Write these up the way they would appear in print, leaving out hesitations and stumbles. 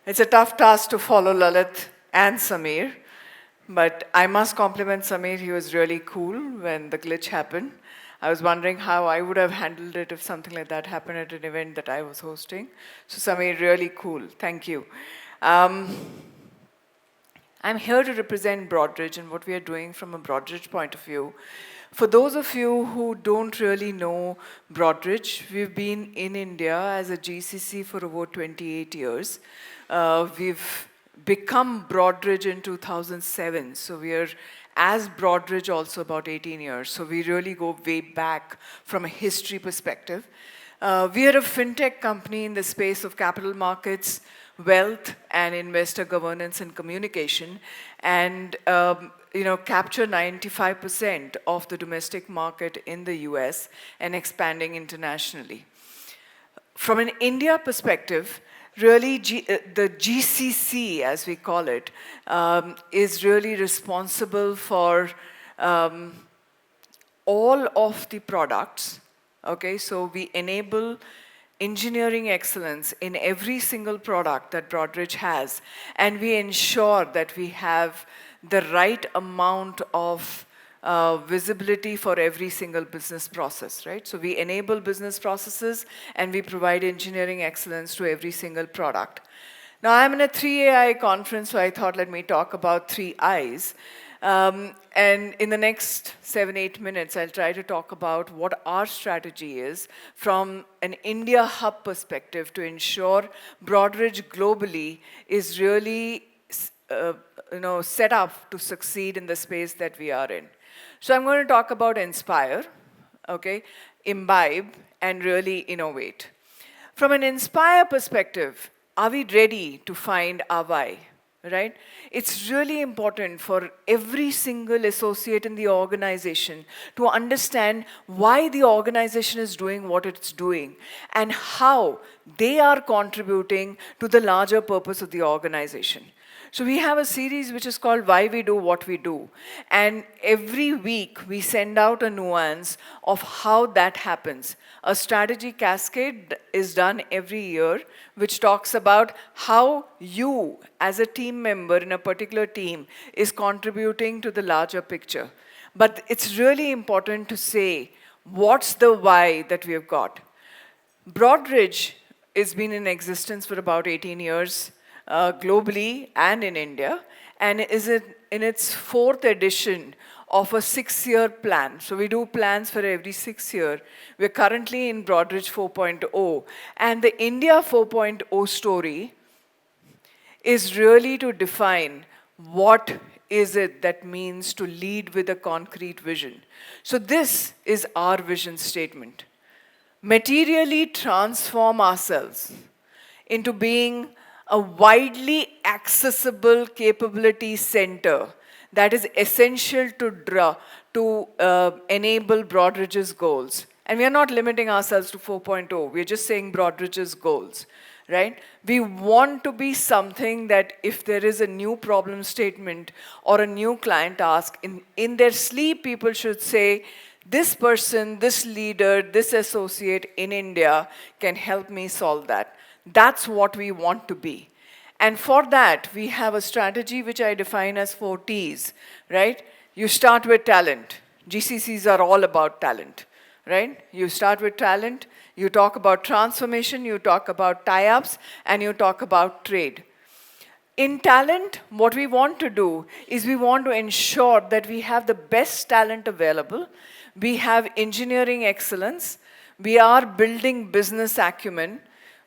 It's a tough task to follow Lalit and Samir, but I must compliment Samir. He was really cool when the glitch happened. I was wondering how I would have handled it if something like that happened at an event that I was hosting. So Samir, really cool. Thank you. Um, I'm here to represent Broadridge and what we are doing from a Broadridge point of view. For those of you who don't really know Broadridge, we've been in India as a GCC for over 28 years. We've become Broadridge in 2007, so we are as Broadridge also about 18 years. So we really go way back from a history perspective. We are a fintech company in the space of capital markets, wealth, and investor governance and communication, and capture 95% of the domestic market in the US and expanding internationally. From an India perspective, really the GCC, as we call it, is really responsible for all of the products. Okay, so we enable engineering excellence in every single product that Broadridge has, and we ensure that we have the right amount of visibility for every single business process, right? So we enable business processes and we provide engineering excellence to every single product. Now I'm in a 3AI conference, so I thought let me talk about 3 I's. And in the next 7-8 minutes, I'll try to talk about what our strategy is from an India hub perspective to ensure Broadridge globally is really set up to succeed in the space that we are in. So I'm going to talk about inspire, okay, imbibe, and really innovate. From an inspire perspective, are we ready to find our why? Right? It's really important for every single associate in the organization to understand why the organization is doing what it's doing and how they are contributing to the larger purpose of the organization. So we have a series which is called Why We Do What We Do. And every week we send out a nuance of how that happens. A strategy cascade is done every year, which talks about how you, as a team member in a particular team, is contributing to the larger picture. But it's really important to say, what's the why that we have got? Broadridge has been in existence for about 18 years. Globally and in India, and is in its 4th edition of a 6-year plan. So we do plans for every 6 years. We're currently in Broadridge 4.0, and the India 4.0 story is really to define what is it that means to lead with a concrete vision. So this is our vision statement. Materially transform ourselves into being a widely accessible capability center that is essential to enable Broadridge's goals. And we are not limiting ourselves to 4.0. We're just saying Broadridge's goals, right? We want to be something that if there is a new problem statement or a new client ask, in their sleep, people should say, this person, this leader, this associate in India can help me solve that. That's what we want to be. And for that, we have a strategy which I define as 4 T's, right? You start with talent. GCCs are all about talent, right? You start with talent, you talk about transformation, you talk about tie-ups, and you talk about trade. In talent, what we want to do is we want to ensure that we have the best talent available. We have engineering excellence. We are building business acumen.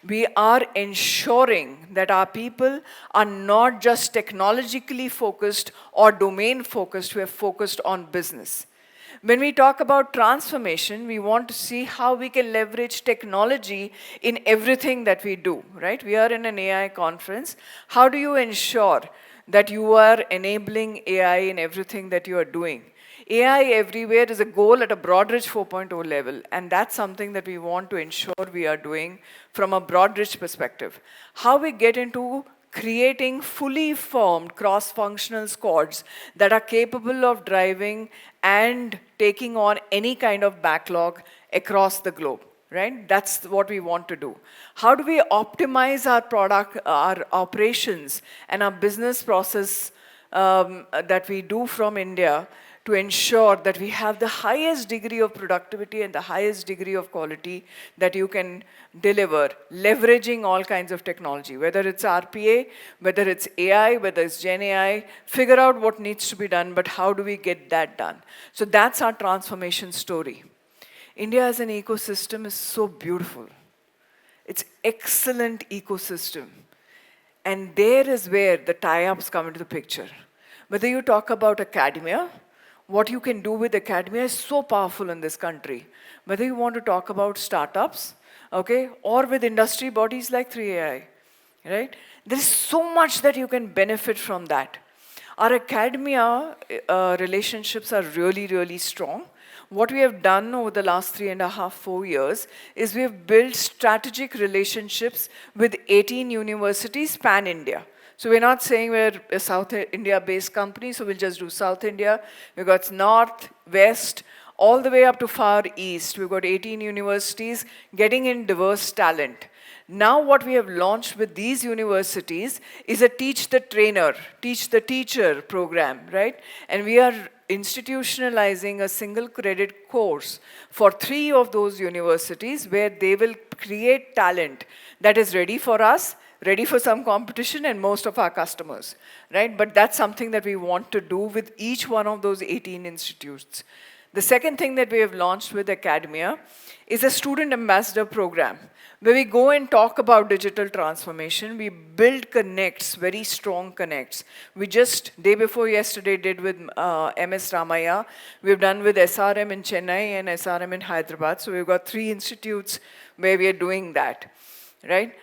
We are ensuring that our people are not just technologically focused or domain focused, we are focused on business. When we talk about transformation, we want to see how we can leverage technology in everything that we do, right? We are in an AI conference. How do you ensure that you are enabling AI in everything that you are doing? AI everywhere is a goal at a Broadridge 4.0 level, and that's something that we want to ensure we are doing from a Broadridge perspective. How we get into creating fully formed cross-functional squads that are capable of driving and taking on any kind of backlog across the globe. right? That's what we want to do. How do we optimize our product, our operations, and our business process that we do from India to ensure that we have the highest degree of productivity and the highest degree of quality that you can deliver, leveraging all kinds of technology, whether it's RPA, whether it's AI, whether it's Gen AI, figure out what needs to be done, but how do we get that done? So that's our transformation story. India as an ecosystem is so beautiful. It's excellent ecosystem. And there is where the tie-ups come into the picture. Whether you talk about academia, what you can do with academia is so powerful in this country. Whether you want to talk about startups, okay, or with industry bodies like 3AI, right? There is so much that you can benefit from that. Our academia relationships are really, really strong. What we have done over the last 3.5, 4 years is we have built strategic relationships with 18 universities pan-India. So we're not saying we're a South India-based company, so we'll just do South India. We've got North, West, all the way up to far East. We've got 18 universities getting in diverse talent. Now what we have launched with these universities is a teach the trainer, teach the teacher program, right? And we are institutionalizing a single credit course for 3 of those universities where they will create talent that is ready for us, ready for some competition and most of our customers, right? But that's something that we want to do with each one of those 18 institutes. The second thing that we have launched with academia is a student ambassador program where we go and talk about digital transformation. We build connects, very strong connects. We just, day before yesterday, did with MS Ramaya. We've done with SRM in Chennai and SRM in Hyderabad. So we've got 3 institutes where we are doing that, right?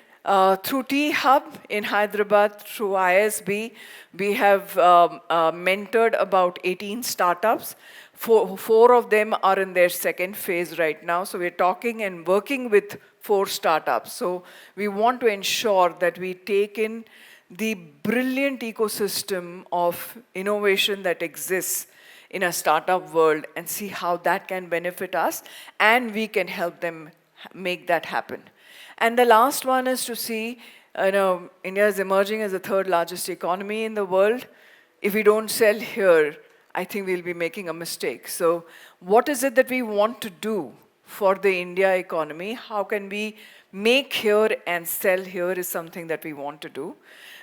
Through T-Hub in Hyderabad, through ISB, we have mentored about 18 startups. 4 of them are in their second phase right now. So we're talking and working with 4 startups. So we want to ensure that we take in the brilliant ecosystem of innovation that exists in a startup world and see how that can benefit us, and we can help them make that happen. And the last one is to see, India is emerging as the 3rd largest economy in the world. If we don't sell here, I think we'll be making a mistake. So what is it that we want to do for the India economy? How can we make here and sell here is something that we want to do.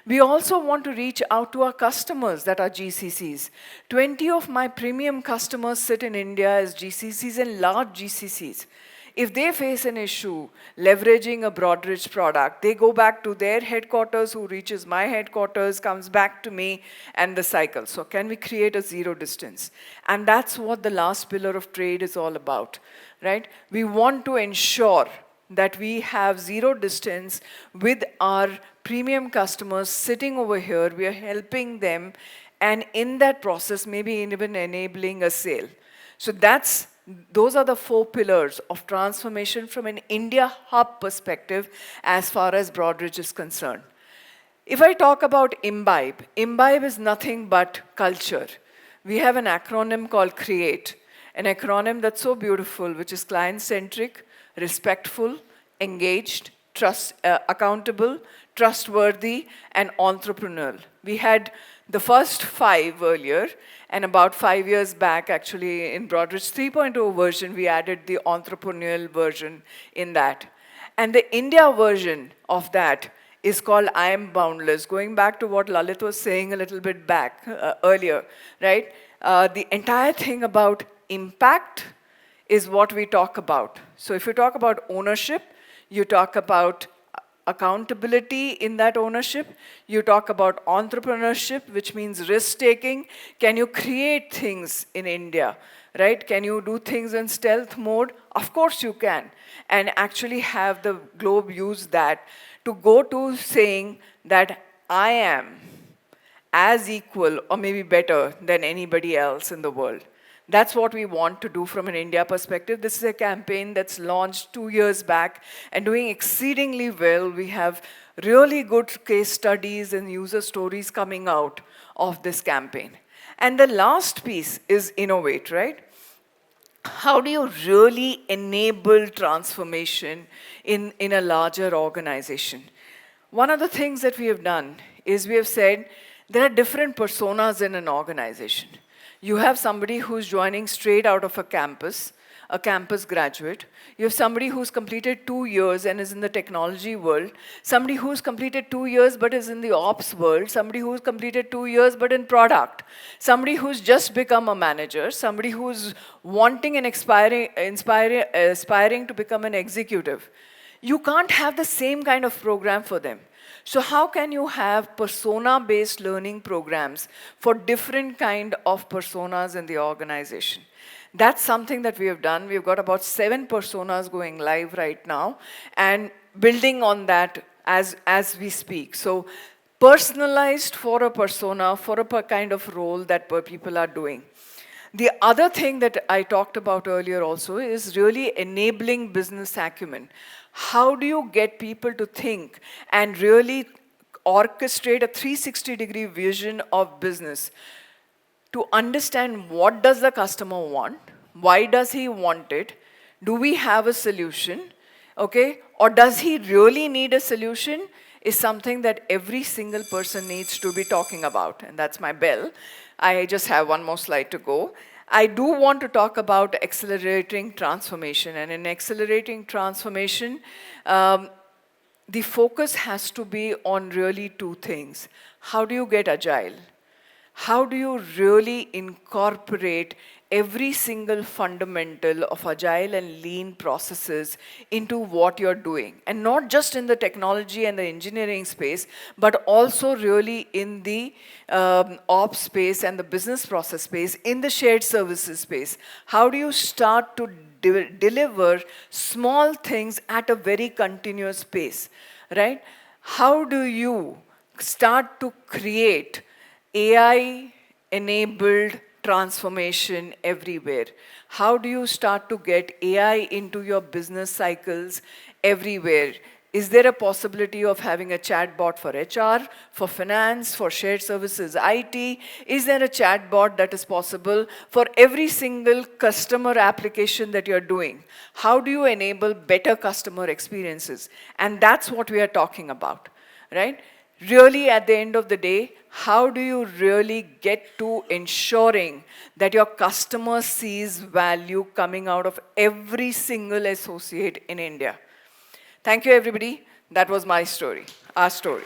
We also want to reach out to our customers that are GCCs. 20 of my premium customers sit in India as GCCs and large GCCs. If they face an issue leveraging a Broadridge product, they go back to their headquarters, who reaches my headquarters, comes back to me, and the cycle. So can we create a zero distance? And that's what the last pillar of trade is all about, right? We want to ensure that we have zero distance with our premium customers sitting over here. We are helping them, and in that process, maybe even enabling a sale. So those are the 4 pillars of transformation from an India hub perspective as far as Broadridge is concerned. If I talk about Imbibe, Imbibe is nothing but culture. We have an acronym called CREATE, an acronym that's so beautiful, which is client-centric, respectful, engaged, accountable, trustworthy, and entrepreneurial. We had the first 5 earlier, and about 5 years back, actually, in Broadridge 3.0 version, we added the entrepreneurial version in that. And the India version of that is called I Am Boundless, going back to what Lalit was saying a little bit back earlier, right? The entire thing about impact is what we talk about. So if you talk about ownership, you talk about accountability in that ownership. You talk about entrepreneurship, which means risk-taking. Can you create things in India, right? Can you do things in stealth mode? Of course you can. And actually have the globe use that to go to saying that I am as equal or maybe better than anybody else in the world. That's what we want to do from an India perspective. This is a campaign that's launched 2 years back and doing exceedingly well. We have really good case studies and user stories coming out of this campaign. And the last piece is innovate, right? how do you really enable transformation in a larger organization? One of the things that we have done is we have said there are different personas in an organization. You have somebody who's joining straight out of a campus graduate. You have somebody who's completed 2 years and is in the technology world, somebody who's completed 2 years but is in the ops world, somebody who's completed 2 years but in product, somebody who's just become a manager, somebody who's wanting and aspiring to become an executive. You can't have the same kind of program for them. So how can you have persona-based learning programs for different kind of personas in the organization? That's something that we have done. We've got about 7 personas going live right now and building on that as we speak. So personalized for a persona, for a kind of role that people are doing. The other thing that I talked about earlier also is really enabling business acumen. How do you get people to think and really orchestrate a 360-degree vision of business to understand what does the customer want, why does he want it, do we have a solution, okay, or does he really need a solution, is something that every single person needs to be talking about. And that's my bell. I just have one more slide to go. I do want to talk about accelerating transformation. And in accelerating transformation, the focus has to be on really 2 things. How do you get agile? How do you really incorporate every single fundamental of agile and lean processes into what you're doing? And not just in the technology and the engineering space, but also really in the ops space and the business process space, in the shared services space. How do you start to deliver small things at a very continuous pace, right? How do you start to create AI-enabled transformation everywhere? How do you start to get AI into your business cycles everywhere? Is there a possibility of having a chatbot for HR, for finance, for shared services IT? Is there a chatbot that is possible for every single customer application that you're doing? How do you enable better customer experiences? And that's what we are talking about, right? Really, at the end of the day, how do you really get to ensuring that your customer sees value coming out of every single associate in India? Thank you, everybody. That was my story, our story.